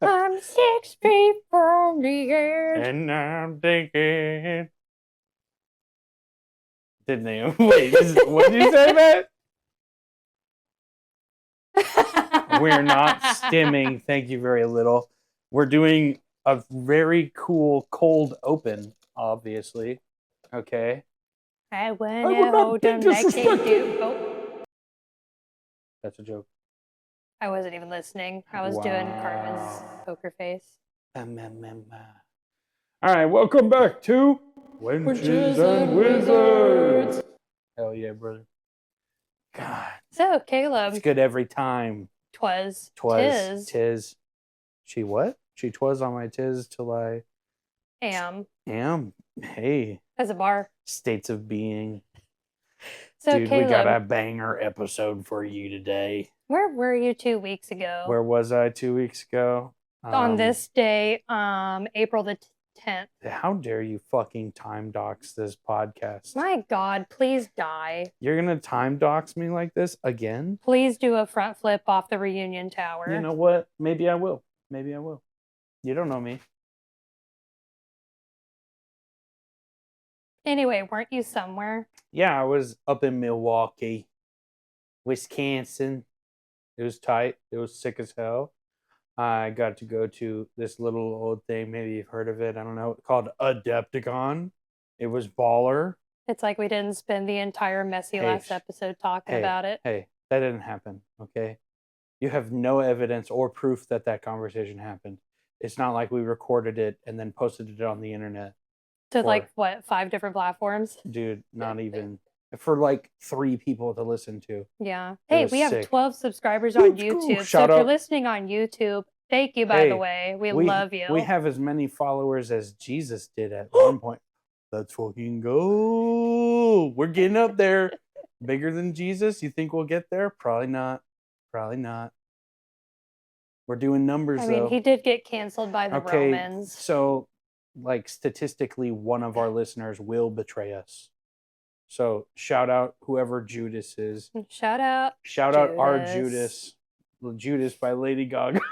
I'm 6 feet from the edge. And I'm thinking. Didn't they? Wait, what did you say, man? We're not stimming. Thank you very little. We're doing a very cool cold open, obviously. Okay. I wanna hold them like they do. Oh, That's a joke. I wasn't even listening. I was doing Cartman's poker face. All right, welcome back to Wenches and Wizards. Hell yeah, brother. God, So, Caleb, it's good every time. tis. She what? She twas on my tis till I am. Hey. As a bar. States of being. So, dude, Caleb, we got a banger episode for you today. Where were you 2 weeks ago? Where was I 2 weeks ago? On this day, April the 10th. How dare you fucking time dox this podcast? My God, please die. You're gonna time dox me like this again? Please do a front flip off the reunion tower. You know what? Maybe I will. You don't know me. Anyway, weren't you somewhere? Yeah, I was up in Milwaukee, Wisconsin. It was tight. It was sick as hell. I got to go to this little old thing. Maybe you've heard of it. I don't know. Called Adepticon. It was baller. It's like we didn't spend the entire messy last episode talking about it. Hey, that didn't happen, okay? You have no evidence or proof that that conversation happened. It's not like we recorded it and then posted it on the internet. To like, what, 5 different platforms? Dude, not even. For like 3 people to listen to. Yeah. Hey, we have 12 subscribers on YouTube. So if you're listening on YouTube, thank you, by the way. We love you. We have as many followers as Jesus did at one point. Let's fucking go. We're getting up there. Bigger than Jesus? You think we'll get there? Probably not. We're doing numbers, though. I mean, he did get canceled by the Romans. So, like, statistically, one of our listeners will betray us. So shout out whoever Judas is. Shout out our Judas. Judas by Lady Gaga.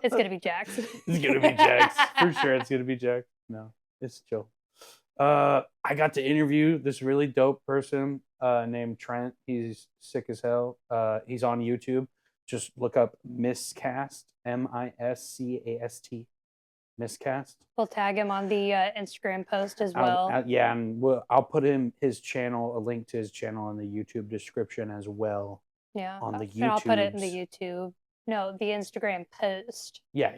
It's gonna be Jax. It's gonna be Jax. For sure it's gonna be Jax. No, it's chill. I got to interview this really dope person named Trent. He's sick as hell. He's on YouTube. Just look up Miscast. MISCAST. Miscast. We'll tag him on the Instagram post as well. And I'll put his channel, a link to his channel in the YouTube description as well. Yeah. On the YouTube. And I'll put it in the YouTube. No, the Instagram post. Yeah.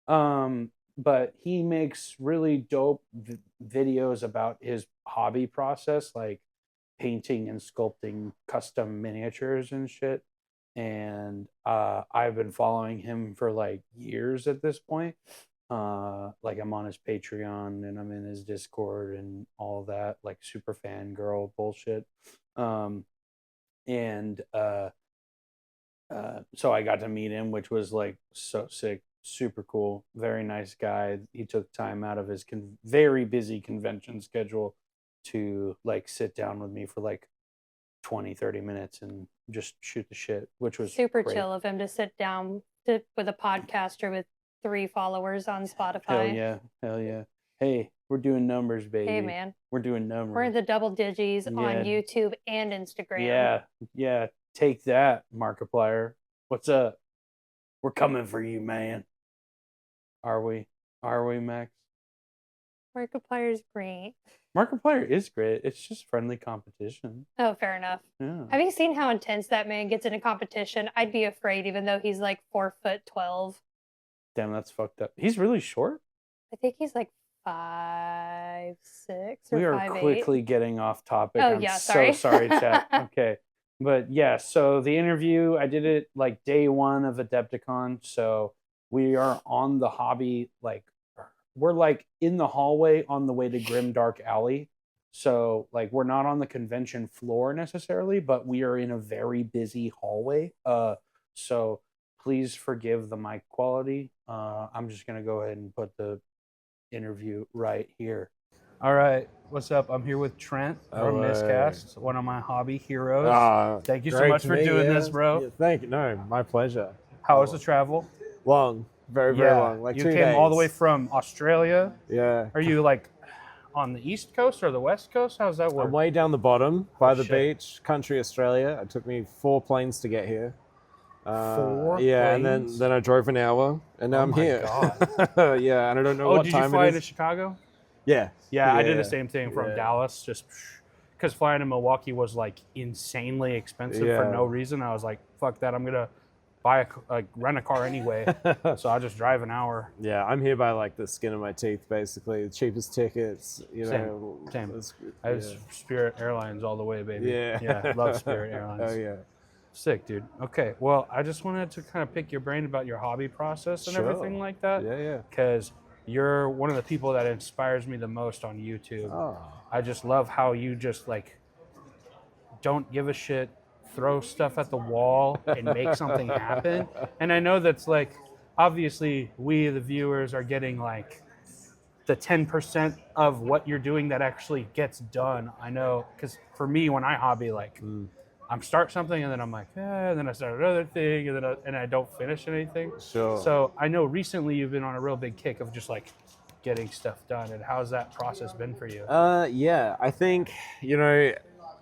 But he makes really dope videos about his hobby process, like painting and sculpting custom miniatures and shit. And I've been following him for like years at this point. Like I'm on his Patreon and I'm in his Discord and all that, like super fangirl bullshit. So I got to meet him, which was like so sick, super cool, very nice guy. He took time out of his very busy convention schedule to like sit down with me for like 20-30 minutes and just shoot the shit, which was super great. Chill of him to sit down with a podcaster with 3 followers on Spotify. Hell yeah. Hey, we're doing numbers, baby. Hey, man. We're doing numbers. We're in the double digits on YouTube and Instagram. Yeah. Take that, Markiplier. What's up? We're coming for you, man. Are we, Max? Markiplier's great. Markiplier is great. It's just friendly competition. Oh, fair enough. Yeah. Have you seen how intense that man gets in a competition? I'd be afraid, even though he's like 4'12". Damn, that's fucked up. He's really short? I think he's like 5'6" or 5'8". We are quickly getting off topic. Oh, yeah, sorry. So sorry, chat. Okay. But yeah, so the interview, I did it like day 1 of Adepticon. So we are on the hobby, like we're like in the hallway on the way to Grimdark Alley. So like we're not on the convention floor necessarily, but we are in a very busy hallway. So please forgive the mic quality. I'm just going to go ahead and put the interview right here. All right. What's up? I'm here with Trent from Miscast, one of my hobby heroes. Thank you so much for doing this, bro. Yeah, thank you. No, my pleasure. How was the travel? Long. Very, very long. Like you 2 came days. all the way from Australia. Yeah. Are you like on the East Coast or the West Coast? How does that work? I'm way down the bottom by the beach, country Australia. It took me 4 planes to get here. 4 Yeah, planes? and then I drove an hour, and now I'm here. God. Yeah, and I don't know what time it is. Did you fly to Chicago? Yeah. Yeah, I did the same thing from Dallas, just because flying to Milwaukee was like insanely expensive for no reason. I was like, fuck that, I'm gonna rent a car anyway. So I'll just drive an hour. Yeah, I'm here by like the skin of my teeth, basically. The cheapest tickets, know. Same. I was Spirit Airlines all the way, baby. Yeah. Love Spirit Airlines. Oh yeah. Sick, dude. Okay, well, I just wanted to kind of pick your brain about your hobby process and everything like that. Yeah. Because you're one of the people that inspires me the most on YouTube. Oh. I just love how you just like don't give a shit, throw stuff at the wall and make something happen. And I know that's like, obviously we, the viewers, are getting like the 10% of what you're doing that actually gets done. I know, because for me, when I hobby, like I'm start something and then I'm like, and then I start another thing and then I don't finish anything. Sure. So I know recently you've been on a real big kick of just like getting stuff done. And how's that process been for you? Yeah, I think,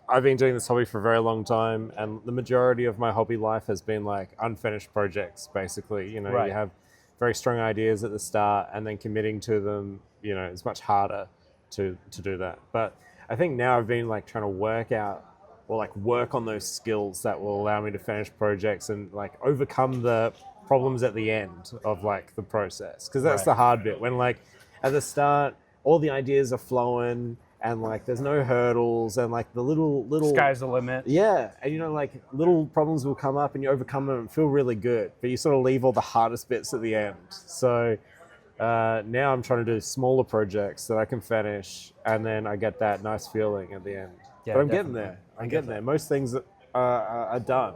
I've been doing this hobby for a very long time, and the majority of my hobby life has been like unfinished projects, basically. You have very strong ideas at the start, and then committing to them, is much harder to do that. But I think now I've been like trying to work on those skills that will allow me to finish projects and like overcome the problems at the end of like the process. Because that's the hard bit, when like at the start, all the ideas are flowing, and like there's no hurdles, and like the little sky's the limit. Yeah, and like little problems will come up and you overcome them and feel really good, but you sort of leave all the hardest bits at the end. So now I'm trying to do smaller projects that I can finish, and then I get that nice feeling at the end. Yeah, but I'm getting there. I'm getting there. Most things are done,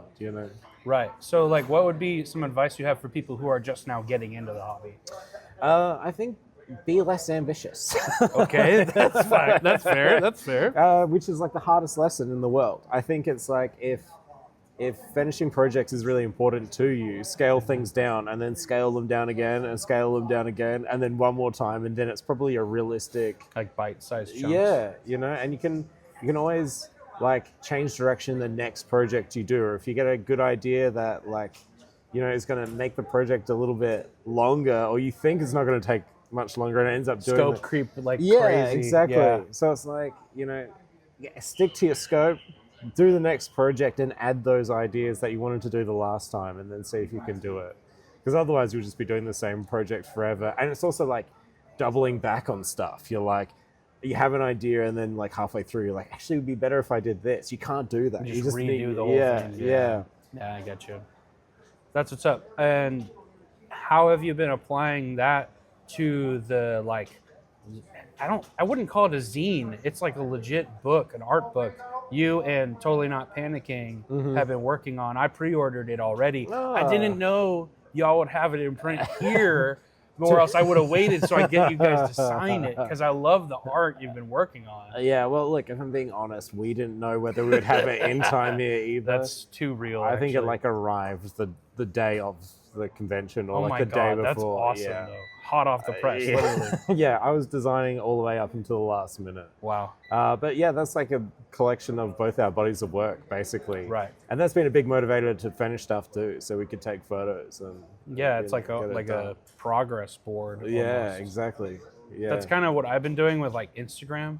Right. So like, what would be some advice you have for people who are just now getting into the hobby? I think be less ambitious. Okay, that's fine. That's fair. That's fair. Which is like the hardest lesson in the world. I think it's like if finishing projects is really important to you, scale things down and then scale them down again and scale them down again and then one more time, and then it's probably a realistic like bite-sized chunks. Yeah, and you can always like change direction the next project you do, or if you get a good idea that like is going to make the project a little bit longer, or you think it's not going to take much longer and it ends up doing scope creep like crazy. Exactly. Yeah. So it's like, stick to your scope, do the next project and add those ideas that you wanted to do the last time, and then see if you can do it. Because otherwise you'll just be doing the same project forever. And it's also like doubling back on stuff. You're like, you have an idea and then like halfway through you're like, actually it would be better if I did this. You can't do that. You just redo the whole thing. Yeah, I get you. That's what's up. And how have you been applying that to the like, I wouldn't call it a zine. It's like a legit book, an art book. You and Totally Not Panicking have been working on. I pre-ordered it already. I didn't know y'all would have it in print here, or else I would have waited so I get you guys to sign it, because I love the art you've been working on. Yeah, well, look, if I'm being honest, we didn't know whether we would have it in time here either. That's too real. I think it like arrived the day of the convention, or like the day before. That's awesome though. Hot off the press, literally. Yeah, I was designing all the way up until the last minute. Wow. But yeah, that's like a collection of both our bodies of work, basically. Right. And that's been a big motivator to finish stuff too, so we could take photos and. Yeah, it's like a progress board. Yeah, almost. Exactly. Yeah. That's kind of what I've been doing with like Instagram,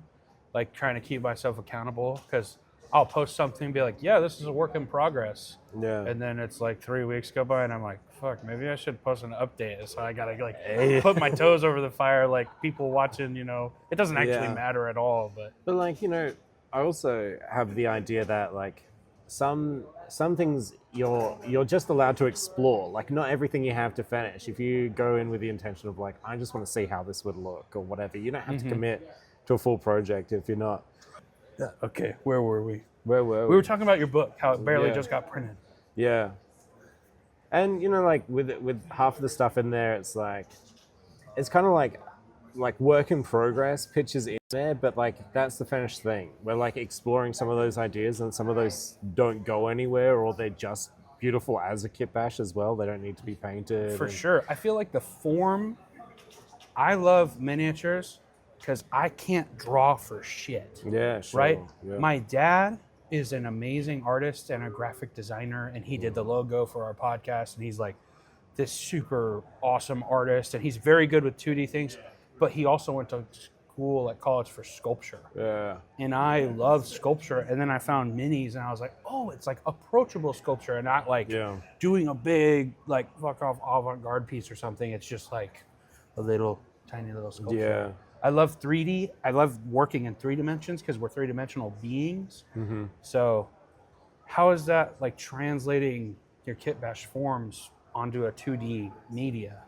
like trying to keep myself accountable, because I'll post something and be like, yeah, this is a work in progress. Yeah. And then it's like 3 weeks go by and I'm like, fuck, maybe I should post an update. So I gotta like put my toes over the fire, like people watching, it doesn't actually matter at all. But like, I also have the idea that like some things you're just allowed to explore. Like not everything you have to finish. If you go in with the intention of like, I just want to see how this would look or whatever, you don't have to commit to a full project if you're not. Okay, where were we? We were talking about your book, how it barely just got printed. Yeah. And like with half of the stuff in there, it's kind of like work in progress, pictures in there, but like that's the finished thing. We're like exploring some of those ideas, and some of those don't go anywhere, or they're just beautiful as a kit bash as well. They don't need to be painted. For sure. I feel like the form, I love miniatures because I can't draw for shit. Yeah, sure. Right? Yeah. My dad is an amazing artist and a graphic designer, and he did the logo for our podcast, and he's like this super awesome artist, and he's very good with 2D things, but he also went to school at college for sculpture. Yeah. And I love sculpture, and then I found minis, and I was like, oh, it's like approachable sculpture and not like doing a big like fuck off avant-garde piece or something. It's just like a little tiny little sculpture. Yeah. I love 3D. I love working in 3 dimensions because we're 3-dimensional beings. Mm-hmm. So how is that like translating your kit bash forms onto a 2D media?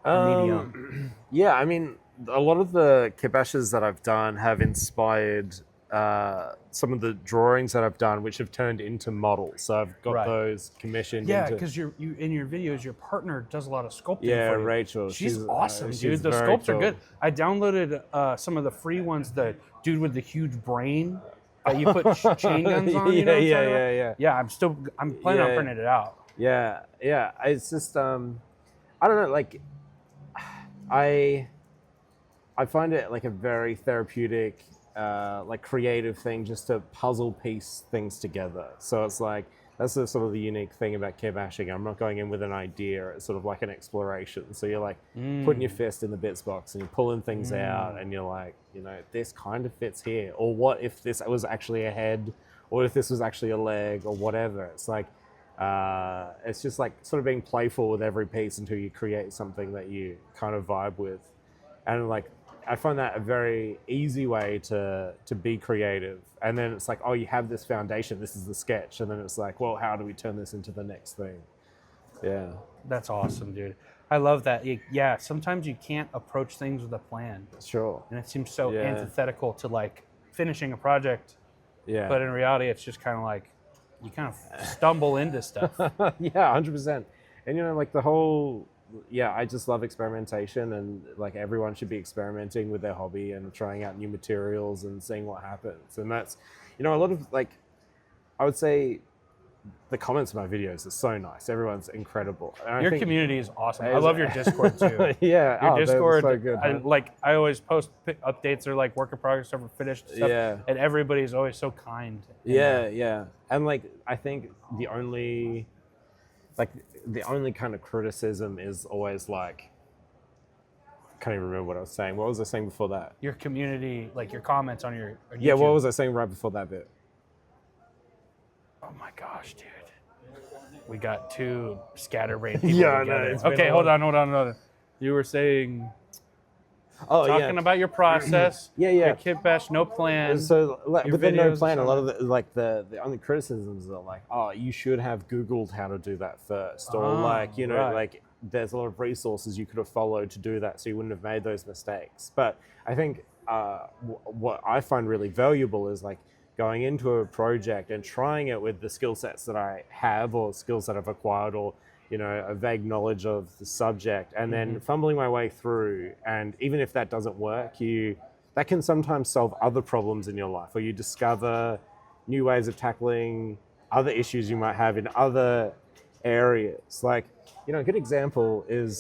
Medium? Yeah, I mean, a lot of the kit bashes that I've done have inspired some of the drawings that I've done, which have turned into models. So I've got those commissioned. Yeah, because you in your videos, your partner does a lot of sculpting. Yeah, for you. Rachel. She's awesome, dude. The sculpts are good. I downloaded some of the free ones. The dude with the huge brain that you put chain guns on. You know yeah. Yeah, I'm planning on printing it out. Yeah. It's just I don't know. Like I find it like a very therapeutic, like creative thing just to puzzle piece things together. So it's like, that's the sort of the unique thing about kit bashing. I'm not going in with an idea. It's sort of like an exploration. So you're like putting your fist in the bits box and you're pulling things out, and you're like, you know, this kind of fits here. Or what if this was actually a head, or if this was actually a leg, or whatever. It's like, it's just like sort of being playful with every piece until you create something that you kind of vibe with. And like, I find that a very easy way to be creative. And then it's like, oh, you have this foundation, this is the sketch. And then it's like, well, how do we turn this into the next thing? Yeah. That's awesome, dude. I love that. Yeah, sometimes you can't approach things with a plan. Sure. And it seems so antithetical to like finishing a project. Yeah. But in reality, it's just kind of like, you kind of stumble into stuff. Yeah, 100%. And you know, like the whole, I just love experimentation, and like everyone should be experimenting with their hobby and trying out new materials and seeing what happens. And that's, you know, a lot of like, I would say the comments of my videos are so nice. Everyone's incredible. And your community is awesome. I love your Discord too. Yeah. Your Discord, so good, I always post updates or like work in progress or finished stuff. Yeah. And everybody's always so kind. Yeah. And like, I think the only kind of criticism is always like, I can't even remember what I was saying. What was I saying before that? Your community, like your comments on your YouTube. Yeah, what was I saying right before that bit? Oh my gosh, dude. We got 2 scatterbrained people together. No, okay, hold on. You were saying... talking about your process. Your kit bash, no plan. So, within no plan, a lot of the only criticisms are like, oh, you should have Googled how to do that first, or like, you know, like there's a lot of resources you could have followed to do that, so you wouldn't have made those mistakes. But I think what I find really valuable is like going into a project and trying it with the skill sets that I have, or skills that I've acquired, or you know, a vague knowledge of the subject, and then fumbling my way through. And even if that doesn't work, that can sometimes solve other problems in your life, or you discover new ways of tackling other issues you might have in other areas. Like, you know, a good example is,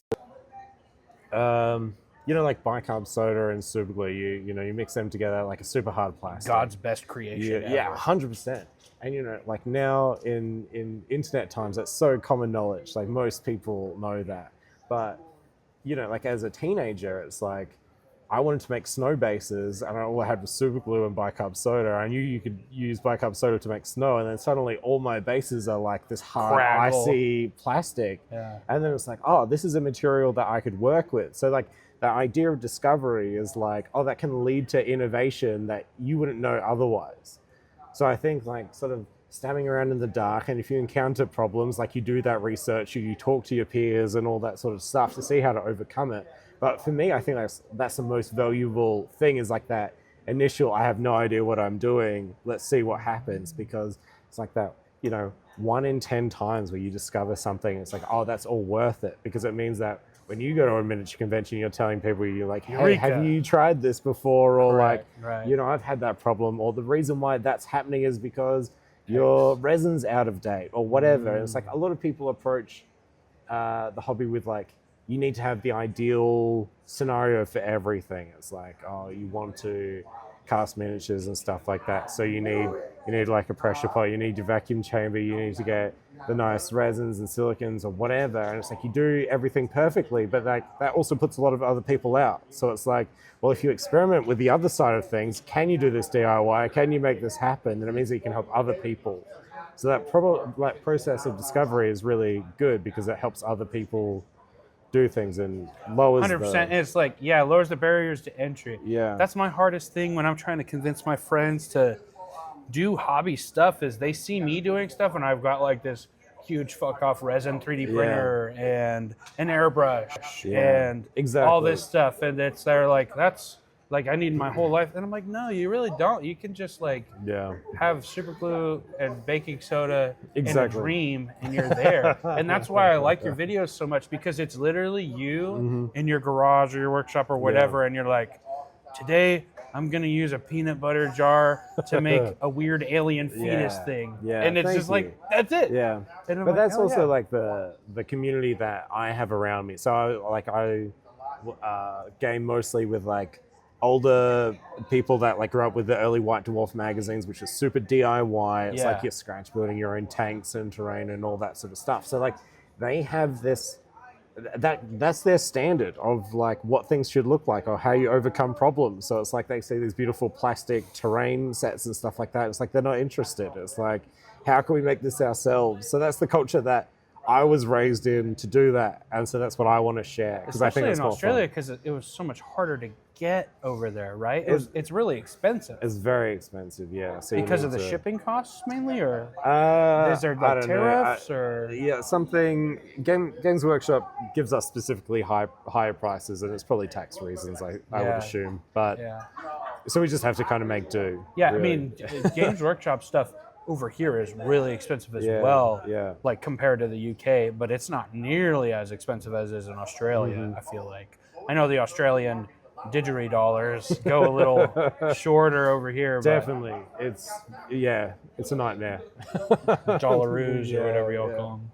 you know, like bicarb soda and super glue. You know, you mix them together like a super hard plastic. God's best creation. Yeah, 100%. And you know, like now in internet times, that's so common knowledge. Like most people know that. But you know, like as a teenager, it's like I wanted to make snow bases, and all I had was super glue and bicarb soda. I knew you could use bicarb soda to make snow, and then suddenly all my bases are like this hard, icy plastic. Yeah. And then it's like, oh, this is a material that I could work with. So like the idea of discovery is like, oh, that can lead to innovation that you wouldn't know otherwise. So I think like sort of stabbing around in the dark, and if you encounter problems, like you do that research, you talk to your peers and all that sort of stuff to see how to overcome it. But for me, I think that's the most valuable thing, is like that initial, I have no idea what I'm doing, let's see what happens, because it's like that, you know, 1 in 10 times where you discover something, it's like, oh, that's all worth it, because it means that when you go to a miniature convention, you're telling people, you're like, hey, Eureka. Have you tried this before? Or you know, I've had that problem. Or the reason why that's happening is because, your resin's out of date or whatever. And it's like a lot of people approach the hobby with like, you need to have the ideal scenario for everything. It's like, oh, you want to cast miniatures and stuff like that. So you need like a pressure pot, you need your vacuum chamber, you need to get the nice resins and silicons or whatever. And it's like you do everything perfectly, but like that also puts a lot of other people out. So it's like, well, if you experiment with the other side of things, can you do this DIY? Can you make this happen? And it means that you can help other people. So that process of discovery is really good because it helps other people do things and lowers 100%. It's like, lowers the barriers to entry. Yeah. That's my hardest thing when I'm trying to convince my friends to do hobby stuff is they see me doing stuff and I've got like this huge fuck off resin 3D printer and an airbrush and all this stuff. And they're like, that's like, I need my whole life. And I'm like, no, you really don't. You can just like have super glue and baking soda and a dream and you're there. And that's why I like your videos so much because it's literally you in your garage or your workshop or whatever. And you're like, today I'm going to use a peanut butter jar to make a weird alien fetus thing. Yeah. And it's just like, that's it. Yeah. And but that's also like the community that I have around me. So I game mostly with like older people that like grew up with the early White Dwarf magazines, which is super DIY. It's like you're scratch building your own tanks and terrain and all that sort of stuff. So like they have this, that's their standard of like what things should look like or how you overcome problems. So it's like they see these beautiful plastic terrain sets and stuff like that. It's like they're not interested. It's like, how can we make this ourselves? So that's the culture that I was raised in to do that, and so that's what I want to share because I think it's more fun. Especially in Australia, because it was so much harder to get over there, right? It's really expensive. It's very expensive, yeah. So because of the shipping costs mainly, or is there like tariffs or something? Games Workshop gives us specifically higher prices, and it's probably tax reasons, I would assume. But so we just have to kind of make do. Yeah, really. I mean, Games Workshop stuff over here is really expensive as well, like compared to the UK, but it's not nearly as expensive as it is in Australia, I feel like. I know the Australian didgeridoo go a little shorter over here. Definitely. It's a nightmare. Dollaroos or whatever y'all call them.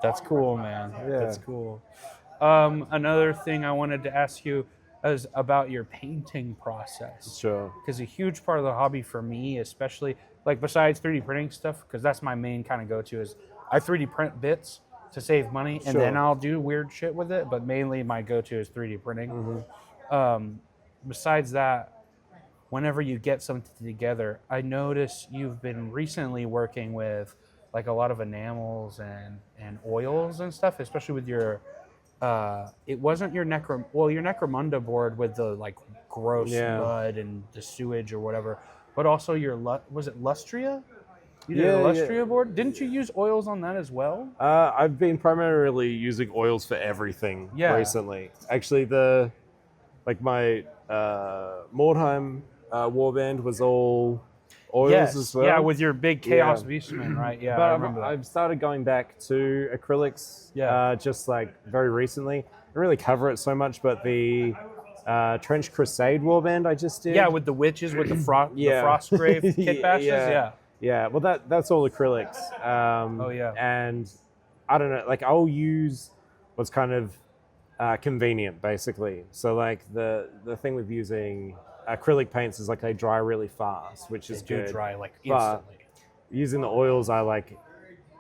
That's cool, man. That's cool. Another thing I wanted to ask you is about your painting process. Sure. Because a huge part of the hobby for me, especially, like besides 3D printing stuff, because that's my main kind of go-to, is I 3D print bits to save money, and then I'll do weird shit with it, but mainly my go-to is 3D printing. Besides that, whenever you get something together, I notice you've been recently working with like a lot of enamels and oils and stuff, especially with your it wasn't your your Necromunda board with the like gross mud and the sewage or whatever, but also your was it Lustria? You did a Lustria board? Didn't you use oils on that as well? I've been primarily using oils for everything recently. Actually, my Mordheim warband was all oils as well. Yeah, with your big Chaos Beastman, right? Yeah, but I remember that. I've started going back to acrylics just like very recently. I don't really cover it so much, but the Trench Crusade warband I just did. Yeah, with the witches, with the Frostgrave kit bashes, Yeah, well that's all acrylics. And I don't know, like I'll use what's kind of convenient basically. So like the thing with using acrylic paints is like they dry really fast, which is good. They do dry like instantly. But using the oils, I like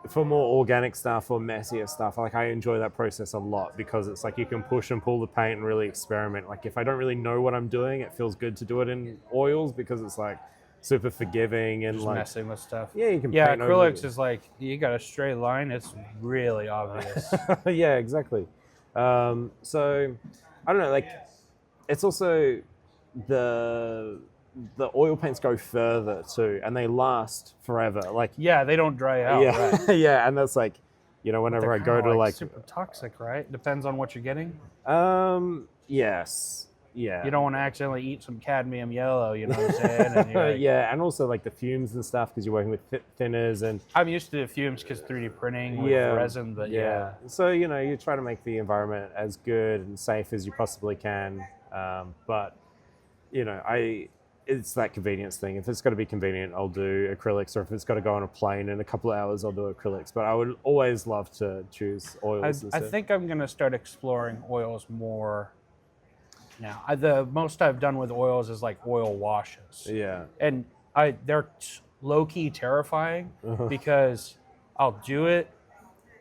for more organic stuff or messier stuff. Like I enjoy that process a lot because it's like you can push and pull the paint and really experiment. Like if I don't really know what I'm doing, it feels good to do it in oils because it's like super forgiving and just like messing with stuff. Yeah, you can. Yeah, acrylics is like you got a straight line. It's really obvious. Yeah, exactly. So I don't know. Like it's also the oil paints go further too, and they last forever. Like they don't dry out. Yeah, right? Yeah, and that's like whenever I go to like super toxic, right? Depends on what you're getting. Yes. Yeah. You don't want to accidentally eat some cadmium yellow, you know what I'm saying? And you're like, and also like the fumes and stuff because you're working with thinners and. I'm used to the fumes because 3D printing with resin, but So you try to make the environment as good and safe as you possibly can, but I it's that convenience thing. If it's got to be convenient, I'll do acrylics, or if it's got to go on a plane in a couple of hours, I'll do acrylics. But I would always love to choose oils. I think I'm gonna start exploring oils more now. The most I've done with oils is like oil washes. Yeah. And they're low-key terrifying because I'll do it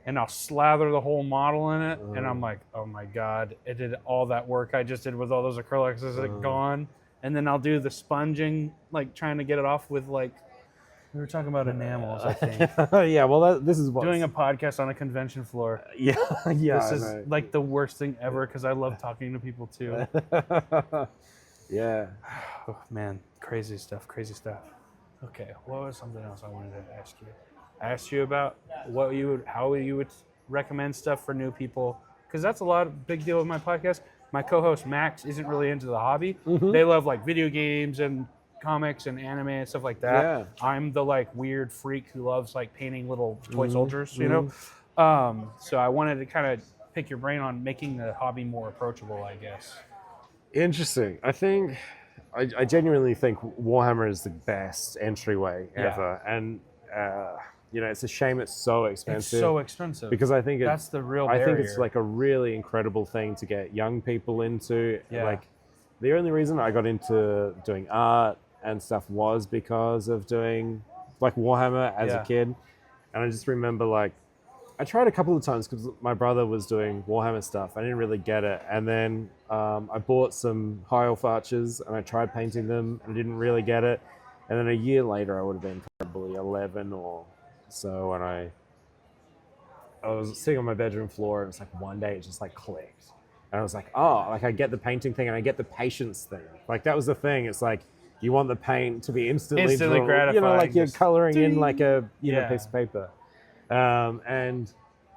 and I'll slather the whole model in it, and I'm like, oh my God, it did all that work I just did with all those acrylics. Is it gone? And then I'll do the sponging, like trying to get it off with like, we were talking about enamels, I think. Yeah, well, this is what doing a podcast on a convention floor. Yeah. This is like the worst thing ever because I love talking to people too. Yeah. Oh man, crazy stuff. Okay, what was something else I wanted to ask you? I asked you about how you would recommend stuff for new people, because that's big deal with my podcast. My co-host Max isn't really into the hobby. They love like video games and comics and anime and stuff like that. Yeah. I'm the like weird freak who loves like painting little toy soldiers, you know? So I wanted to kind of pick your brain on making the hobby more approachable, I guess. Interesting. I think, I genuinely think Warhammer is the best entryway ever. And, you know, it's a shame it's so expensive. It's so expensive. Because I think that's the real barrier. I think it's like a really incredible thing to get young people into. Yeah. Like, the only reason I got into doing art and stuff was because of doing like Warhammer as a kid. And I just remember like, I tried a couple of times because my brother was doing Warhammer stuff. I didn't really get it. And then I bought some high elf archers and I tried painting them and didn't really get it. And then a year later, I would have been probably 11 or so, and I was sitting on my bedroom floor, and it's like one day it just like clicked. And I was like, oh, like I get the painting thing and I get the patience thing. Like that was the thing. It's like you want the paint to be instantly gratifying. You know, like you're coloring in like a piece of paper. And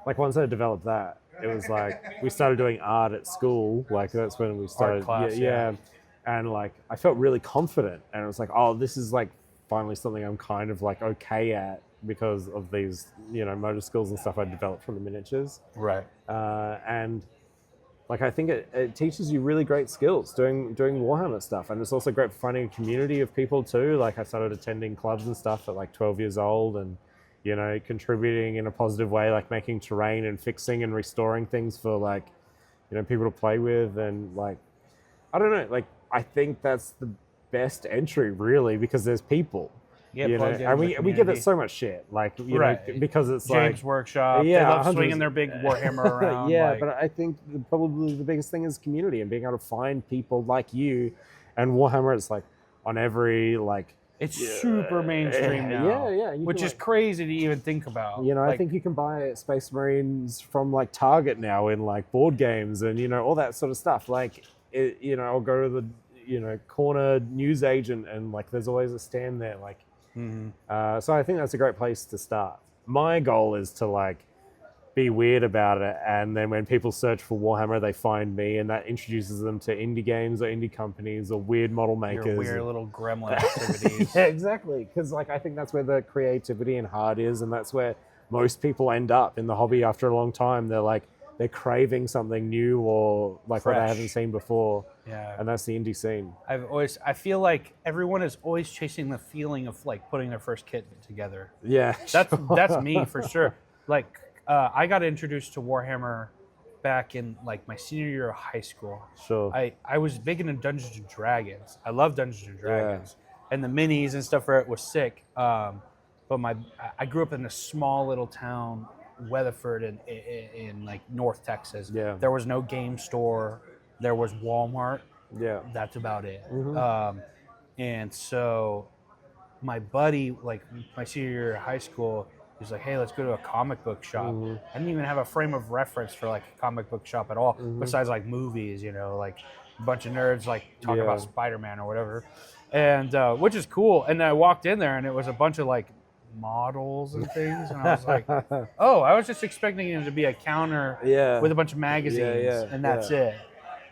like once I developed that, it was like we started doing art at school. Like that's when we started. Art class, yeah. And like I felt really confident, and it was like, oh, this is like finally something I'm kind of like okay at because of these, you know, motor skills and stuff I developed from the miniatures. Right. And like I think it teaches you really great skills doing Warhammer stuff, and it's also great for finding a community of people too. Like I started attending clubs and stuff at like 12 years old, and you know, contributing in a positive way, like making terrain and fixing and restoring things for like, you know, people to play with. And like, I don't know, like I think that's the best entry really, because there's people. Yeah, you know, and we give it so much shit, like you know, because it's James like Workshop. Yeah, they love swinging their big Warhammer around. Yeah, like, but I think probably the biggest thing is community and being able to find people like you. And Warhammer is like on every like. It's super mainstream now. Yeah. Which is crazy to even think about. You know, like, I think you can buy Space Marines from like Target now in like board games and, you know, all that sort of stuff. Like, you know, I'll go to the, you know, corner news agent and like there's always a stand there. Like, so I think that's a great place to start. My goal is to like be weird about it, and then when people search for Warhammer, they find me, and that introduces them to indie games or indie companies or weird model makers. Your weird little gremlin activities. Yeah, exactly. Because like I think that's where the creativity and heart is, and that's where most people end up in the hobby after a long time. They're craving something new or like Fresh. what they haven't seen before. Yeah. And that's the indie scene. I feel like everyone is always chasing the feeling of like putting their first kit together. Yeah. That's me for sure. Like I got introduced to Warhammer back in like my senior year of high school. Sure. I was big into Dungeons and Dragons. I love Dungeons and Dragons. And the minis and stuff for it was sick. But I grew up in a small little town, Weatherford in like North Texas. Yeah. There was no game store. There was Walmart. Yeah. That's about it. Mm-hmm. And so my buddy, like my senior year of high school, he was like, hey, let's go to a comic book shop. Mm-hmm. I didn't even have a frame of reference for like a comic book shop at all, besides like movies, you know, like a bunch of nerds like talking about Spider-Man or whatever. And which is cool. And I walked in there and it was a bunch of like models and things. And I was like, oh, I was just expecting it to be a counter with a bunch of magazines and that's it.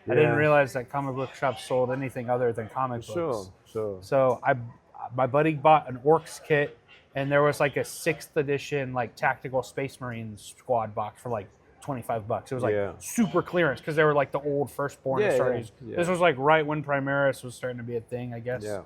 I didn't realize that comic book shops sold anything other than comic books. Sure. So my buddy bought an Orcs kit, and there was like a 6th edition like tactical Space Marines squad box for like $25. It was like super clearance because they were like the old firstborn Astartes. This was like right when Primaris was starting to be a thing, I guess. Yeah.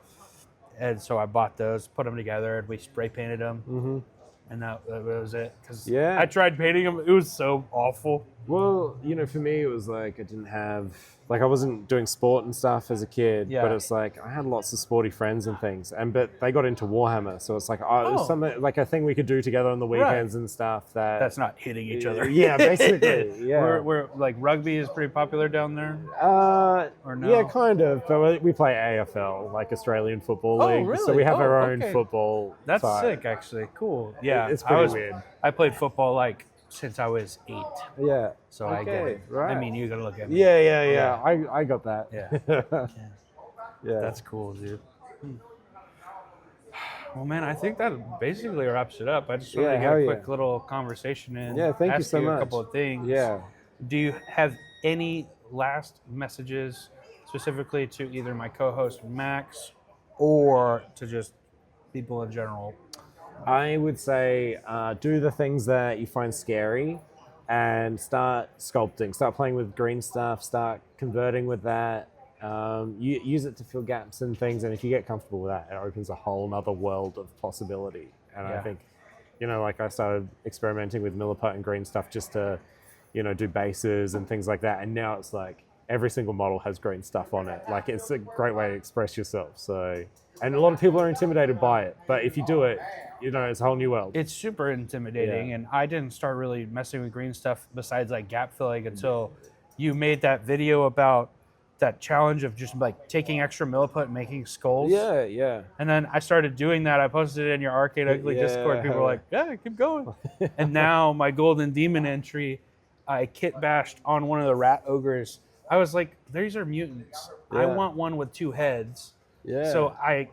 And so I bought those, put them together, and we spray painted them. And that was it. Because I tried painting them. It was so awful. Well, you know, for me, it was like I didn't have, like I wasn't doing sport and stuff as a kid, but it's like I had lots of sporty friends and things, but they got into Warhammer, so it's like, it was something, like a thing we could do together on the weekends and stuff. That's not hitting each other. Yeah, basically. Yeah. We're like, rugby is pretty popular down there? Or no? Yeah, kind of, but we play AFL, like Australian Football League, really? so we have our own football. That's type. sick, actually. Cool. Yeah, it's pretty weird. I played football like since I was 8. Yeah. So I get it. Right. I mean, you gotta look at me. Yeah. I got that. Yeah. That's cool, dude. Well, man, I think that basically wraps it up. I just wanted to get a quick little conversation in. Yeah, thank you so much. A couple of things. Yeah. Do you have any last messages specifically to either my co-host Max or to just people in general? I would say do the things that you find scary and start sculpting. Start playing with green stuff. Start converting with that. Use it to fill gaps and things. And if you get comfortable with that, it opens a whole other world of possibility. And I think, you know, like I started experimenting with milliput and green stuff just to, you know, do bases and things like that. And now it's like every single model has green stuff on it. Like it's a great way to express yourself. So, and a lot of people are intimidated by it, but if you do it, you know, it's a whole new world. It's super intimidating, and I didn't start really messing with green stuff besides like gap filling until you made that video about that challenge of just like taking extra milliput and making skulls. Yeah. And then I started doing that. I posted it in your Arcade Ugly Discord. People were like, yeah, keep going. And now my Golden Demon entry, I kit bashed on one of the rat ogres. I was like, these are mutants. I want one with 2 heads. Yeah. So I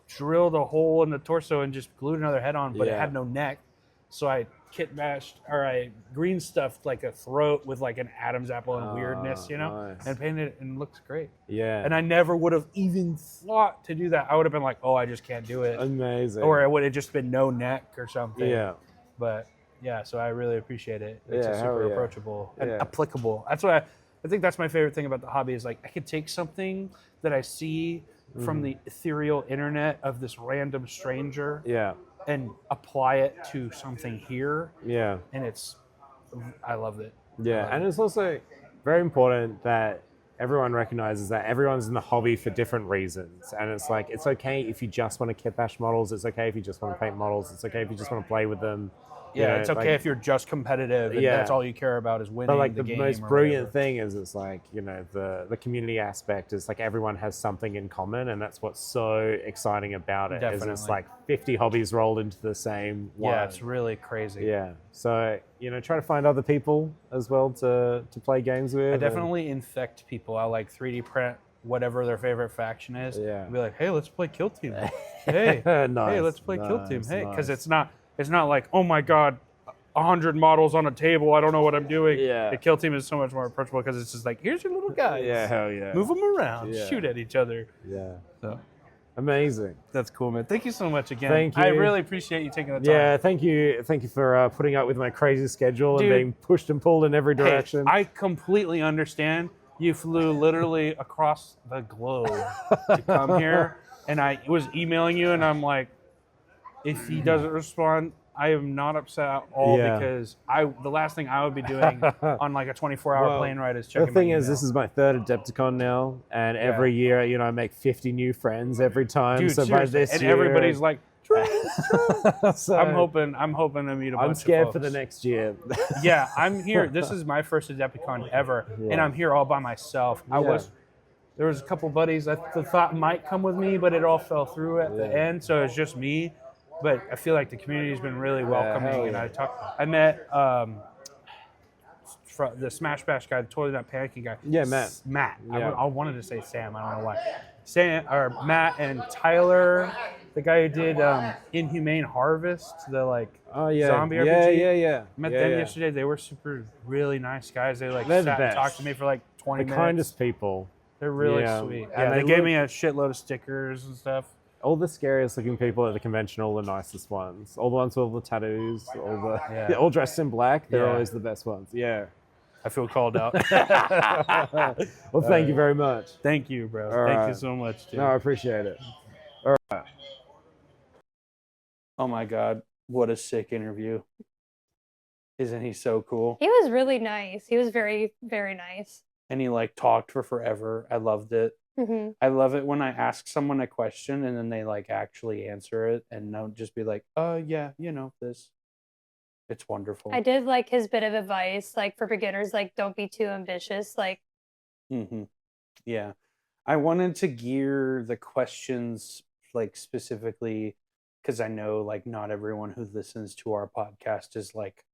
drilled a hole in the torso and just glued another head on, but it had no neck. So I kit bashed, or I green stuffed like a throat with like an Adam's apple and weirdness, you know, and painted it, and it looks great. Yeah. And I never would have even thought to do that. I would have been like, oh, I just can't do it. Amazing. Or it would have just been no neck or something. Yeah. But yeah, so I really appreciate it. It's super approachable and applicable. That's what I think that's my favorite thing about the hobby is like I could take something that I see from the ethereal internet of this random stranger and apply it to something here. Yeah. And I love it. Yeah. And it's also very important that everyone recognizes that everyone's in the hobby for different reasons. And it's like, it's okay if you just want to kit bash models. It's okay if you just want to paint models. It's okay if you just want to play with them. Yeah, it's okay if you're just competitive and that's all you care about is winning. But like the game most brilliant thing is it's like, you know, the community aspect is like everyone has something in common, and that's what's so exciting about it. Definitely. Is it's like 50 hobbies rolled into the same one. Yeah, it's really crazy. Yeah. So, you know, try to find other people as well to play games with. I definitely infect people. I like 3D print whatever their favorite faction is. Yeah. Be like, hey, let's play Kill Team. Hey, hey, let's play Kill Team. Hey, because it's not like, oh my God, 100 models on a table. I don't know what I'm doing. Yeah. The Kill Team is so much more approachable because it's just like, here's your little guys. Yeah, hell yeah. Move them around. Yeah. Shoot at each other. Yeah. So amazing. That's cool, man. Thank you so much again. Thank you. I really appreciate you taking the time. Yeah, thank you. Thank you for putting up with my crazy schedule and being pushed and pulled in every direction. I completely understand. You flew literally across the globe to come here, and I was emailing you, and I'm like, if he doesn't respond, I am not upset at all because the last thing I would be doing on like a 24-hour plane ride is checking. The thing is, this is my 3rd Adepticon now, and every year, you know, I make 50 new friends every time. Dude, so by this year, everybody's like, Trent. So I'm hoping to meet a bunch of I'm scared folks. for the next year. Yeah, I'm here. This is my first Adepticon ever, and I'm here all by myself. There was a couple buddies I thought might come with me, but it all fell through at the end, so it's just me. But I feel like the community's been really welcoming, and I met the Smash Bash guy, the Totally Not Panicking guy. Yeah, Matt. Yeah. I wanted to say Sam. I don't know why. Matt and Tyler, the guy who did Inhumane Harvest, the zombie RPG. Yeah. Met them yesterday. They were really nice guys. They sat and talked to me for like 20 minutes. The kindest people. They're really sweet. And they gave me a shitload of stickers and stuff. all the scariest looking people at the convention are all the nicest ones. All the ones with all the tattoos, all dressed in black. They're always the best ones. Yeah. I feel called out. Well, thank you very much. Thank you, bro. All Thank you right. so much, dude. No, I appreciate it. Oh my God. What a sick interview. Isn't he so cool? He was really nice. He was very, very nice. And he like talked for forever. I loved it. Mm-hmm. I love it when I ask someone a question and then they like actually answer it and don't just be like, yeah, you know, this. It's wonderful. I did like his bit of advice, like for beginners, like don't be too ambitious. Like, yeah. I wanted to gear the questions like specifically because I know like not everyone who listens to our podcast is like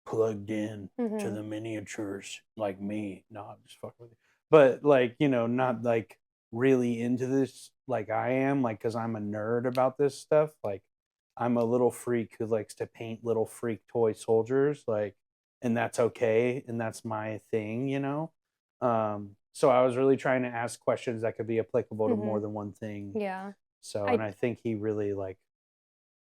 plugged in to the miniatures like me. No, I'm just fucking with you. But like, you know, not like really into this like I am, like because I'm a nerd about this stuff. Like I'm a little freak who likes to paint little freak toy soldiers, like, and that's okay, and that's my thing, you know. So I was really trying to ask questions that could be applicable to more than one thing. Yeah. So, and I think he really like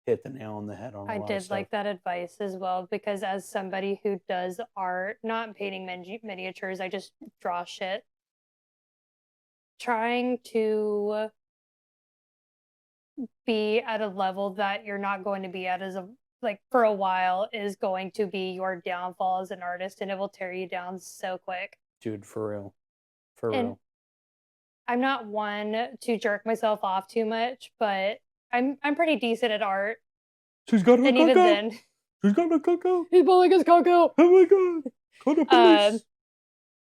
hit the nail on the head on. I did like that advice as well, because as somebody who does art, not painting miniatures, I just draw shit. Trying to be at a level that you're not going to be at as a like for a while is going to be your downfall as an artist, and it will tear you down so quick. Dude, for real. For real. I'm not one to jerk myself off too much, but I'm pretty decent at art. She's got her and cocoa. Even then, she's got her cocoa. He's pulling his cocoa. Oh my God. Cocoa police.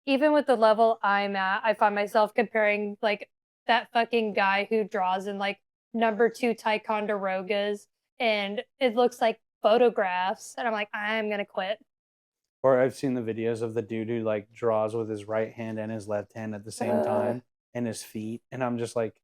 Even with the level I'm at, I find myself comparing like that fucking guy who draws in like #2 Ticonderogas, and it looks like photographs, and I'm like, I'm gonna quit. Or I've seen the videos of the dude who like draws with his right hand and his left hand at the same time, and his feet, and I'm just like,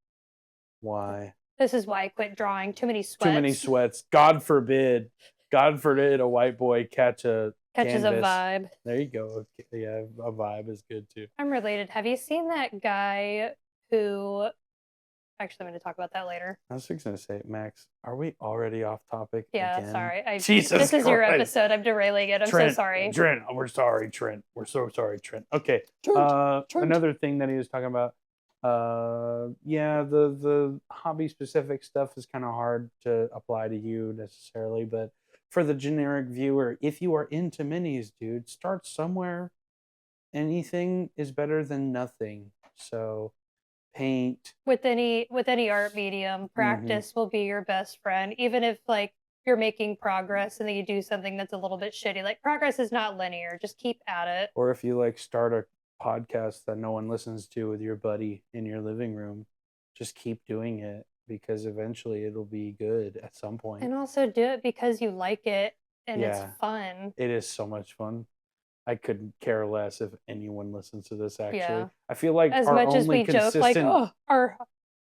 why? This is why I quit drawing. Too many sweats. Too many sweats. God forbid a white boy catches canvas. A vibe. There you go. Yeah, a vibe is good too. I'm related. Have you seen that guy who? Actually, I'm going to talk about that later. I was just going to say, Max, are we already off topic? Yeah, again? sorry. Jesus This is your Christ. episode. I'm derailing it. I'm Trent, so sorry. Trent, we're sorry, Trent. We're so sorry, Trent. Okay. Trent. Another thing that he was talking about, yeah, the hobby specific stuff is kind of hard to apply to you necessarily, but for the generic viewer, if you are into minis, dude, start somewhere. Anything is better than nothing. So paint. With any art medium, practice will be your best friend. Even if like you're making progress and then you do something that's a little bit shitty, like progress is not linear. Just keep at it. Or if you like start a podcast that no one listens to with your buddy in your living room, just keep doing it, because eventually it'll be good at some point. And also do it because you like it and it's fun. It is so much fun. I couldn't care less if anyone listens to this, actually. Yeah. I feel like as much as we joke like, oh, our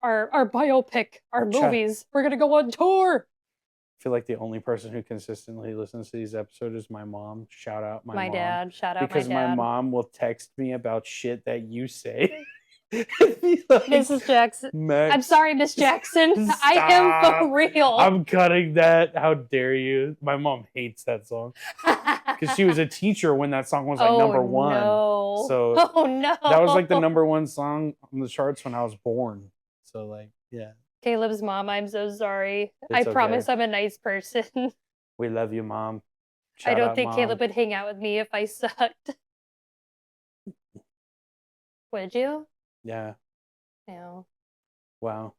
biopic, our movies, we're gonna go on tour. I feel like the only person who consistently listens to these episodes is my mom. Shout out my mom. Dad. Shout out because my dad. My mom will text me about shit that you say. Like, Mrs. Jackson. Max, I'm sorry, Miss Jackson. I am for real. I'm cutting that. How dare you? My mom hates that song. Because she was a teacher when that song was like number one. No. So no. That was like the #1 song on the charts when I was born. So like, yeah. Caleb's mom, I'm so sorry. It's I promise I'm a nice person. We love you, Mom. I don't think Caleb would hang out with me if I sucked. Would you? Yeah. No. Wow.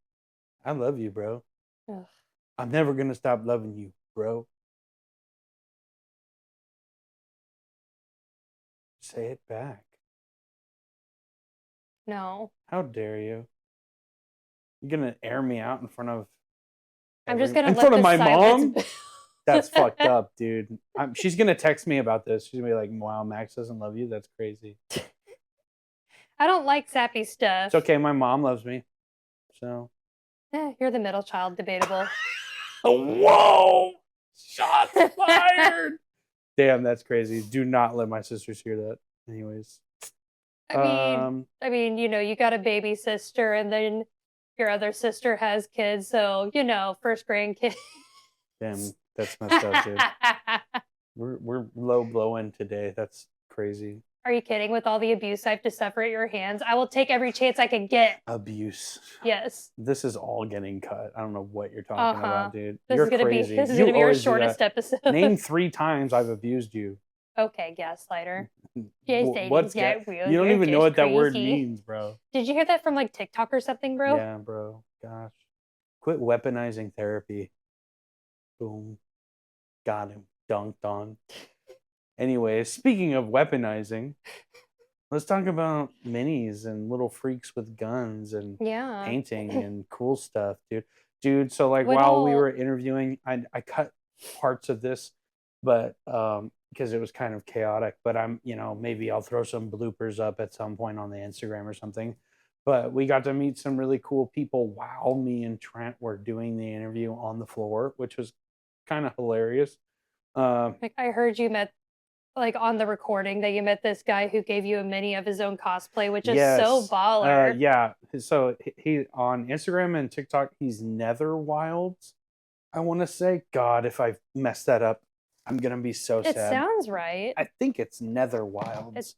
I love you, bro. Ugh. I'm never going to stop loving you, bro. Say it back. No. How dare you? You're going to air me out in front of I'm just going to in front of my mom? That's fucked up, dude. She's going to text me about this. She's going to be like, wow, Max doesn't love you? That's crazy. I don't like sappy stuff. It's okay. My mom loves me. So. You're the middle child. Debatable. Whoa! Shots fired! Damn, that's crazy. Do not let my sisters hear that. Anyways. I mean, you know, you got a baby sister, and then your other sister has kids, so you know, first grandkid. Damn, that's messed up, dude. We're low blowing today. That's crazy. Are you kidding? With all the abuse I have to suffer at your hands, I will take every chance I can get. Abuse. Yes. This is all getting cut. I don't know what you're talking about, dude. This You're is gonna crazy. be your shortest episode. Name 3 times I've abused you. Okay, gaslighter. What's you don't even know what that word means, bro. Did you hear that from like TikTok or something, bro? Yeah, bro. Gosh. Quit weaponizing therapy. Boom. Got him. Dunked on. Anyways, speaking of weaponizing, let's talk about minis and little freaks with guns and painting and cool stuff, dude. So like while we were interviewing, I cut parts of this, but because it was kind of chaotic, but I'm, maybe I'll throw some bloopers up at some point on the Instagram or something. But we got to meet some really cool people while me and Trent were doing the interview on the floor, which was kind of hilarious. Like I heard you met, like on the recording, that you met this guy who gave you a mini of his own cosplay, which is so baller. Yeah. So he on Instagram and TikTok, he's Netherwilds. I want to say, God, if I mess that up, I'm gonna be so sad. It sounds right. I think it's Netherwilds.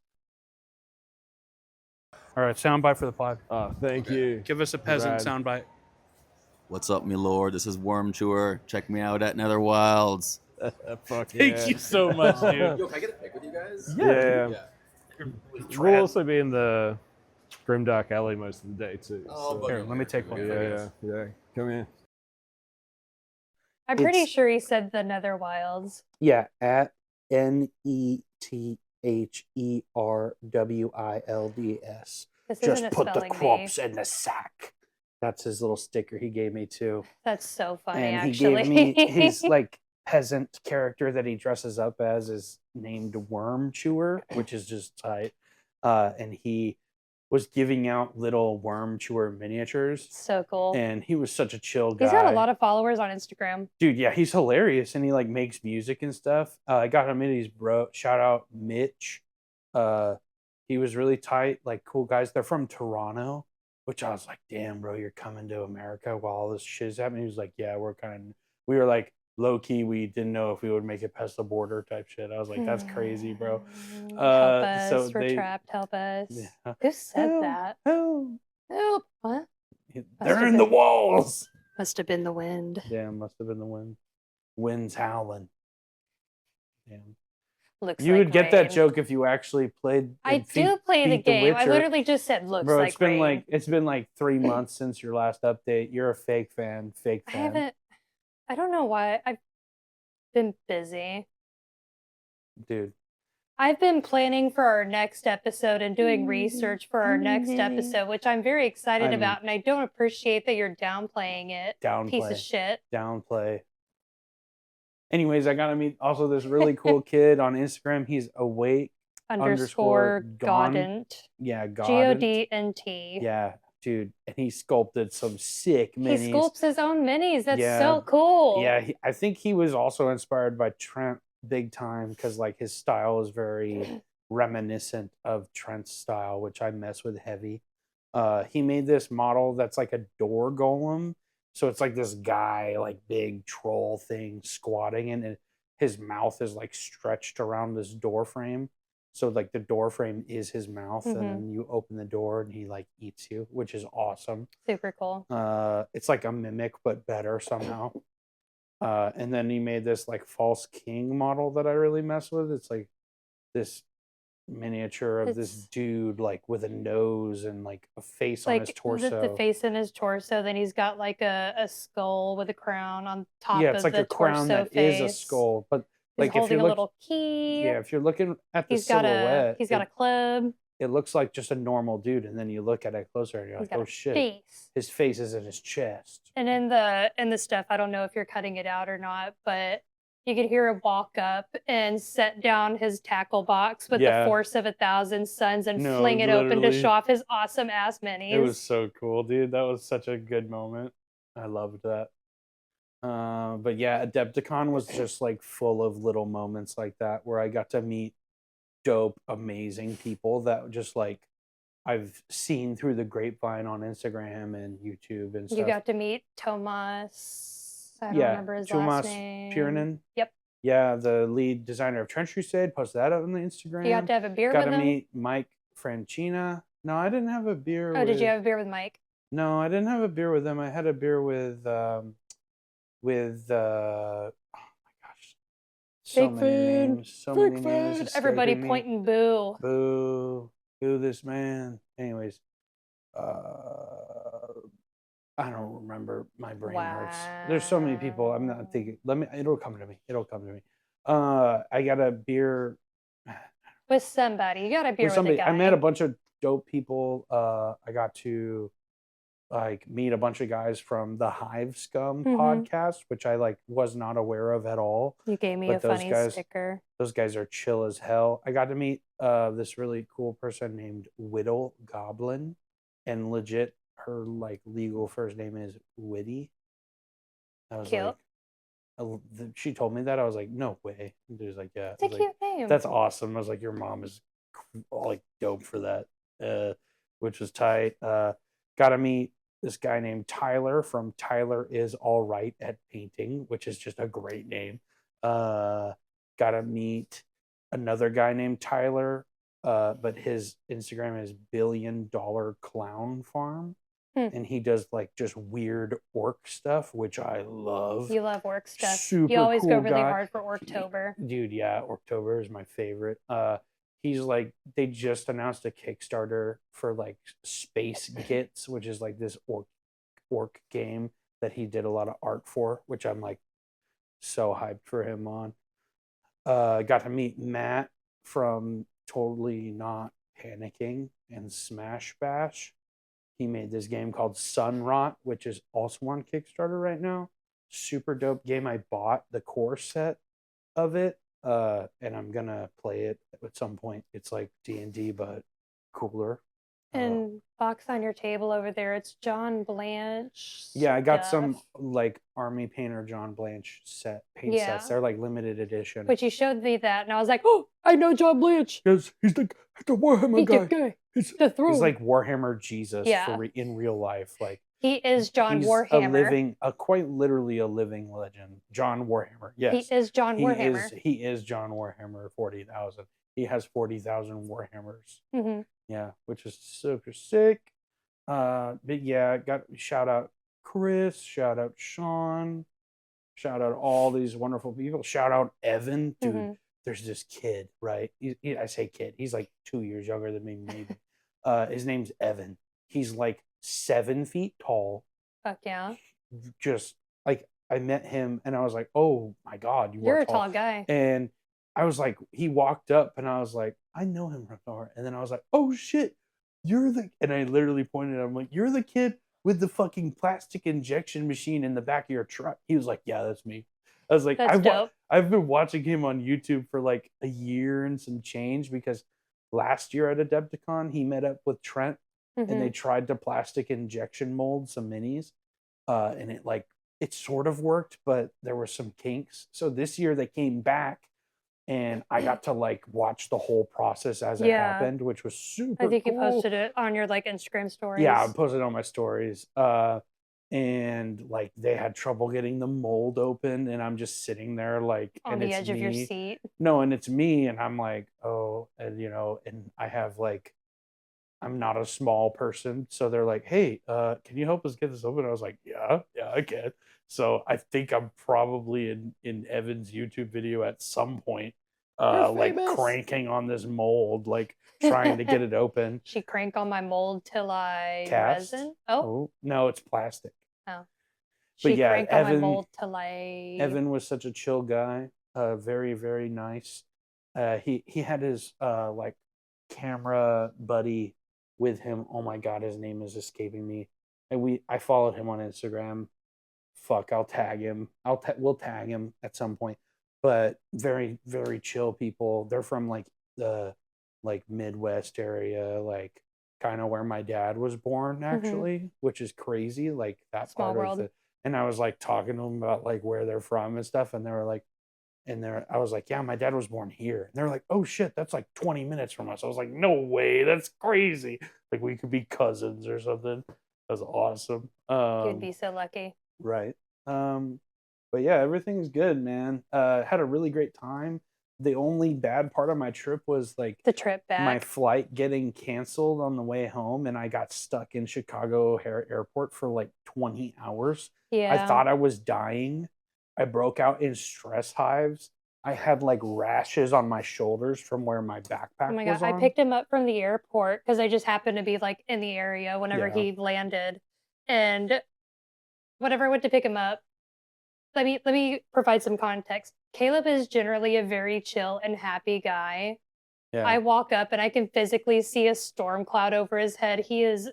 All right, soundbite for the pod. Oh, thank you. Give us a peasant soundbite. What's up, me lord? This is Worm Chewer. Check me out at Netherwilds. Thank you so much, dude. Yo, can I get a pic with you guys? Yeah. We'll also be in the Grimdark Alley most of the day too. Oh, so. Here, let me take one. Yeah. Come here. I'm pretty sure he said the Netherwilds. Yeah, at NETHERWILDS. Just put the crops in the sack. That's his little sticker he gave me too. That's so funny, and actually. He gave me his like peasant character that he dresses up as is named Worm Chewer, which is just tight. And he was giving out little Worm Chewer miniatures. So cool. And he was such a chill guy. He's got a lot of followers on Instagram. Dude, yeah, he's hilarious and he like makes music and stuff. I got him minis, bro. Shout out Mitch. He was really tight, like cool guys. They're from Toronto, which I was like, damn, bro, you're coming to America while all this shit is happening. He was like, yeah, we were like low key, we didn't know if we would make it past the border type shit. I was like, that's crazy, bro. Help us, so we're trapped, help us. Yeah. Who said that? Help. What? They're in the walls. Must have been the wind. Damn, must have been the wind. Wind's howling. Damn. Looks you like would get rain. that joke if you actually played. I do play the game. I literally just said looks bro, like rain. It's been like 3 months since your last update. You're a fake fan. I don't know why. I've been busy. Dude. I've been planning for our next episode and doing research for our next episode, which I'm very excited about, and I don't appreciate that you're downplaying it. Piece of shit. Downplay. Anyways, I got to meet also this really cool kid on Instagram. He's awake _ Godent. Yeah, Godent. GODNT. Yeah, dude. And he sculpted some sick minis. He sculpts his own minis. That's so cool. Yeah, I think he was also inspired by Trent big time because like his style is very reminiscent of Trent's style, which I mess with heavy. He made this model that's like a door golem. So it's like this guy, like big troll thing squatting and his mouth is like stretched around this door frame. So like the door frame is his mouth and then you open the door and he like eats you, which is awesome. Super cool. It's like a mimic, but better somehow. And then he made this like false king model that I really mess with. It's like this miniature of this dude like with a nose and like a face on his torso. The face in his torso. Then he's got like a skull with a crown on top. Yeah, it's like a crown that is a skull, but like he's holding a little key. Yeah, if you're looking at the silhouette, he's got a club. It looks like just a normal dude, and then you look at it closer, and you're like, "Oh shit!" His face is in his chest. And in the stuff, I don't know if you're cutting it out or not, but you could hear him walk up and set down his tackle box with the force of 1,000 suns and fling it open to show off his awesome ass minis. It was so cool, dude. That was such a good moment. I loved that. But yeah, Adepticon was just like full of little moments like that where I got to meet dope, amazing people that just like I've seen through the grapevine on Instagram and YouTube and stuff. You got to meet Tomas. I don't Yeah, remember his Tomas last name. Pirinen. Yep. Yeah, the lead designer of Trench Crusade. Posted that up on the Instagram. You got to have a beer Got with to him? meet Mike Francina. No, I didn't have a beer Oh, with... did you have a beer with Mike? No, I didn't have a beer with them. I had a beer with oh my gosh. So Fake many food. names. So Fake many names. food. escaping Everybody me. pointing boo. Boo. Boo this man. Anyways. I don't remember. My brain hurts. There's so many people. I'm not thinking. It'll come to me. It'll come to me. I got a beer With somebody. You got a beer with somebody. a guy. I met a bunch of dope people. I got to like meet a bunch of guys from the Hive Scum podcast, which I like was not aware of at all. You gave me But a funny sticker. Those guys are chill as hell. I got to meet this really cool person named Whittle Goblin, and legit, her like legal first name is Witty. I was Cute. like, she told me that. I was like, no way. And she was like, yeah. It's a cute name. That's awesome. I was like, your mom is like dope for that, which was tight. Got to meet this guy named Tyler from Tyler Is All Right at Painting, which is just a great name. Got to meet another guy named Tyler, but his Instagram is $1 Billion Clown Farm. And he does like just weird orc stuff, which I love. You love orc stuff. Super You always cool go really guy. hard for Orktober. Dude, yeah, Orktober is my favorite. He's like, they just announced a Kickstarter for like Space Gits, which is like this orc game that he did a lot of art for, which I'm like so hyped for him on. Got to meet Matt from Totally Not Panicking and Smash Bash. He made this game called Sun Rot, which is also on Kickstarter right now. Super dope game. I bought the core set of it, and I'm gonna play it at some point. It's like D&D, but cooler. And box on your table over there, it's John Blanche. Yeah, I got some like Army Painter John Blanche paint sets. They're like limited edition. But you showed me that, and I was like, oh, I know John Blanche. Yes, he's the Warhammer guy. He's like Warhammer Jesus in real life. Like he is John Warhammer. Quite literally a living legend. John Warhammer. Yes, he is John Warhammer. He is John Warhammer 40,000. He has 40,000 Warhammers. Mm-hmm. Yeah, which is super sick. But yeah, shout out Chris, shout out Sean, shout out all these wonderful people. Shout out Evan, dude. There's this kid, right? I say kid. He's like 2 years younger than me, maybe. His name's Evan. He's like 7 feet tall. Fuck yeah. Just like I met him and I was like, oh my God, you're a tall guy. And I was like, he walked up and I was like, I know him from somewhere. And then I was like, oh shit, and I literally pointed at him like, you're the kid with the fucking plastic injection machine in the back of your truck. He was like, yeah, that's me. I was like, I've been watching him on YouTube for like a year and some change because last year at Adepticon, he met up with Trent and they tried to plastic injection mold some minis. And it sort of worked, but there were some kinks. So this year they came back and I got to like watch the whole process as it happened, which was super cool. I think you posted it on your like Instagram stories. Yeah, I posted it on my stories. And like they had trouble getting the mold open and I'm just sitting there like on the edge of your seat. No, and it's me and I'm like, oh, and and I have like, I'm not a small person. So they're like, hey, can you help us get this open? I was like, yeah, I can. So I think I'm probably in Evan's YouTube video at some point, like cranking on this mold, like trying to get it open. She crank on my mold till I cast? resin? Oh, no, it's plastic. Oh. But yeah, crank on my mold till I... Evan was such a chill guy. Very, very nice. He had his like camera buddy with him. Oh my God, his name is escaping me. And I followed him on Instagram. Fuck, I'll tag him. We'll tag him at some point. But very, very chill people. They're from like the Midwest area, like kind of where my dad was born, actually, which is crazy. Like that small part world. of and I was like talking to them about like where they're from and stuff, and they were like, I was like, yeah, my dad was born here. And they're like, oh shit, that's like 20 minutes from us. I was like, no way, that's crazy. Like we could be cousins or something. That was awesome. You'd be so lucky. Right. But yeah, everything's good, man. Had a really great time. The only bad part of my trip was like The trip back. my flight getting canceled on the way home, and I got stuck in Chicago O'Hare Airport for like 20 hours. Yeah. I thought I was dying. I broke out in stress hives. I had like rashes on my shoulders from where my backpack Oh my was God. on. I picked him up from the airport because I just happened to be like in the area whenever he landed. And whenever I went to pick him up, let me provide some context. Caleb is generally a very chill and happy guy. Yeah. I walk up and I can physically see a storm cloud over his head. He is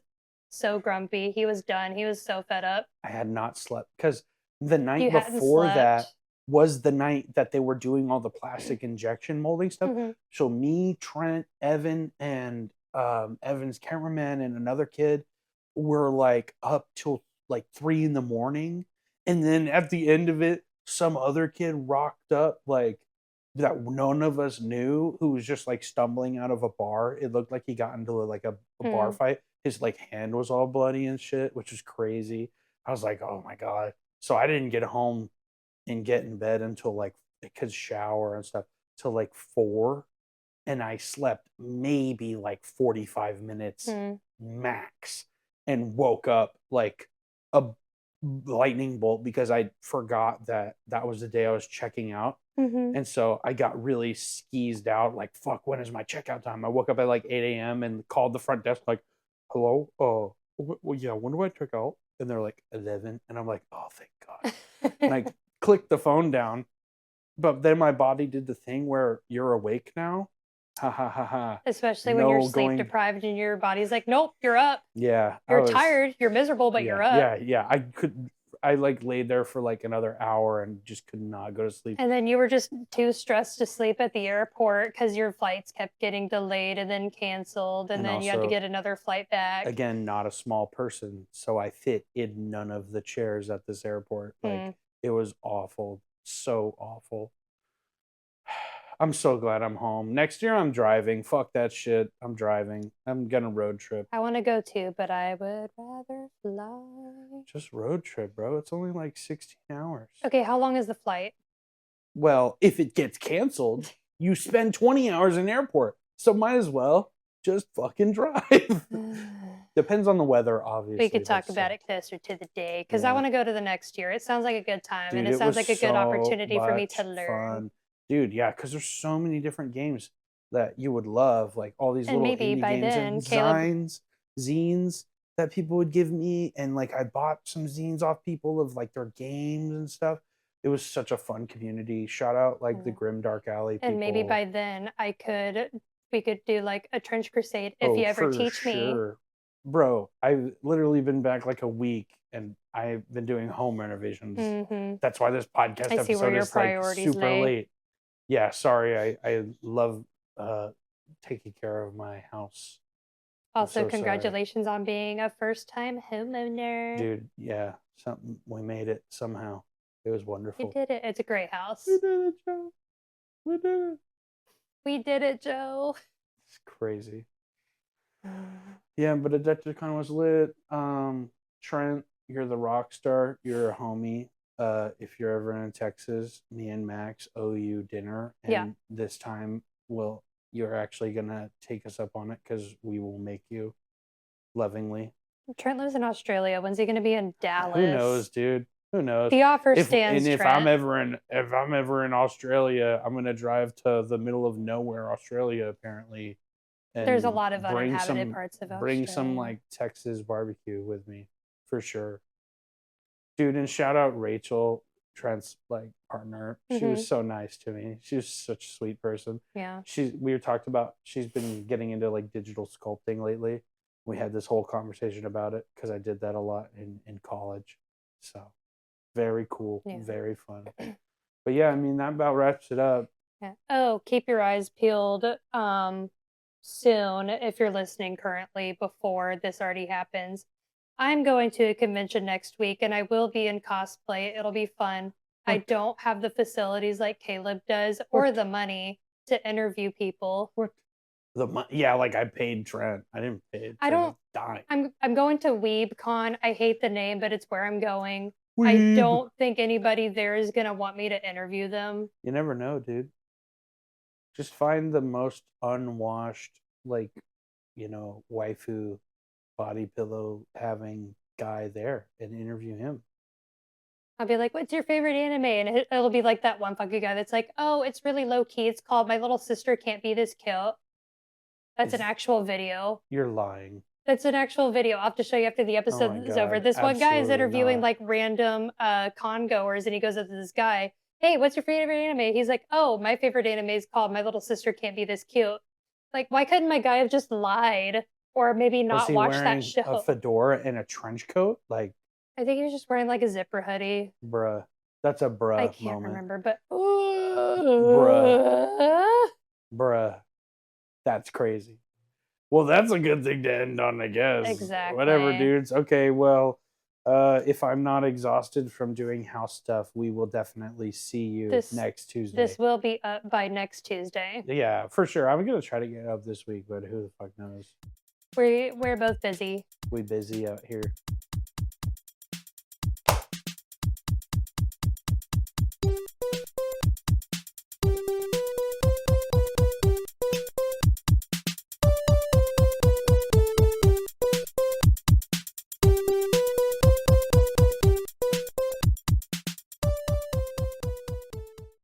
so grumpy. He was done. He was so fed up. I had not slept because the night You hadn't before that slept. was the night that they were doing all the plastic injection molding stuff. Mhm. So me, Trent, Evan, and Evan's cameraman and another kid were like up till like 3 a.m. And then at the end of it, some other kid rocked up like that none of us knew, who was just like stumbling out of a bar. It looked like he got into like a bar fight. His like hand was all bloody and shit, which was crazy. I was like, oh my God. So I didn't get home and get in bed until like I could shower and stuff till like 4. And I slept maybe like 45 minutes max and woke up like a lightning bolt because I forgot that that was the day I was checking out. And so I got really skeezed out, like, fuck, when is my checkout time? I woke up at like 8 a.m. and called the front desk, like, hello, well, yeah, when do I check out? And they're like, 11. And I'm like, oh, thank God. And I clicked the phone down, but then my body did the thing where you're awake now. Ha ha ha ha. Especially when you're sleep deprived and your body's like, nope, you're up. Yeah. You're tired, you're miserable, but you're up. Yeah. I like laid there for like another hour and just could not go to sleep. And then you were just too stressed to sleep at the airport because your flights kept getting delayed and then canceled. And then you had to get another flight back. Again, not a small person. So I fit in none of the chairs at this airport. Like it was awful. So awful. I'm so glad I'm home. Next year I'm driving. Fuck that shit. I'm driving. I'm gonna road trip. I want to go too, but I would rather fly. Just road trip, bro. It's only like 16 hours. Okay, how long is the flight? Well, if it gets canceled, you spend 20 hours in airport. So might as well just fucking drive. Depends on the weather, obviously. We could talk about it closer to the day because I want to go to the next year. It sounds like a good time. Dude, and it sounds like a good opportunity for me to learn. Fun. Dude, yeah, because there's so many different games that you would love, like all these little indie games and zines that people would give me, and like I bought some zines off people of like their games and stuff. It was such a fun community. Shout out like the Grim Dark Alley people. And maybe by then we could do like a Trench Crusade if you ever teach me. Bro, I've literally been back like a week and I've been doing home renovations. That's why this podcast episode is like super late. Yeah, sorry. I love taking care of my house. Also, congratulations on being a first-time homeowner. Dude, yeah. We made it somehow. It was wonderful. You did it. It's a great house. We did it, Joe. We did it. We did it, Joe. It's crazy. Yeah, but adepticon was lit. Trent, you're the rock star. You're a homie. If you're ever in Texas, me and Max owe you dinner. And this time, you're actually going to take us up on it because we will make you lovingly. Trent lives in Australia. When's he going to be in Dallas? Who knows, dude? Who knows? The offer stands, Trent. If I'm ever in Australia, I'm going to drive to the middle of nowhere, Australia, apparently. And there's a lot of uninhabited parts of Australia. Bring some like Texas barbecue with me, for sure. Dude, and shout out Rachel, Trent's like partner. She was so nice to me. She was such a sweet person. Yeah. We talked about she's been getting into like digital sculpting lately. We had this whole conversation about it because I did that a lot in college. So very cool, very fun. But yeah, I mean that about wraps it up. Yeah. Oh, keep your eyes peeled. Soon, if you're listening currently before this already happens, I'm going to a convention next week and I will be in cosplay. It'll be fun. I don't have the facilities like Caleb does or the money to interview people. Yeah, like I paid Trent. I didn't pay. I don't. Die. I'm going to WeebCon. I hate the name, but it's where I'm going. I Weeb. don't think anybody there is gonna want me to interview them. You never know, dude. Just find the most unwashed, like, waifu body pillow having guy there and interview him. I'll be like, "What's your favorite anime?" And it'll be like that one fucking guy that's like, "Oh, it's really low key. It's called My Little Sister Can't Be This Cute." That's an actual video. You're lying. That's an actual video. I'll have to show you after the episode is over. This one guy is interviewing like random con goers, and he goes up to this guy, "Hey, what's your favorite anime?" He's like, "Oh, my favorite anime is called My Little Sister Can't Be This Cute." Like, why couldn't my guy have just lied or maybe not watched that show? A fedora and a trench coat? Like, I think he was just wearing like a zipper hoodie. Bruh. That's a bruh I can't moment. remember, but Bruh. That's crazy. Well, that's a good thing to end on, I guess. Exactly. Whatever, dudes. Okay, well, if I'm not exhausted from doing house stuff, we will definitely see you next Tuesday. This will be up by next Tuesday. Yeah, for sure. I'm going to try to get up this week, but who the fuck knows? We're both busy. We busy out here.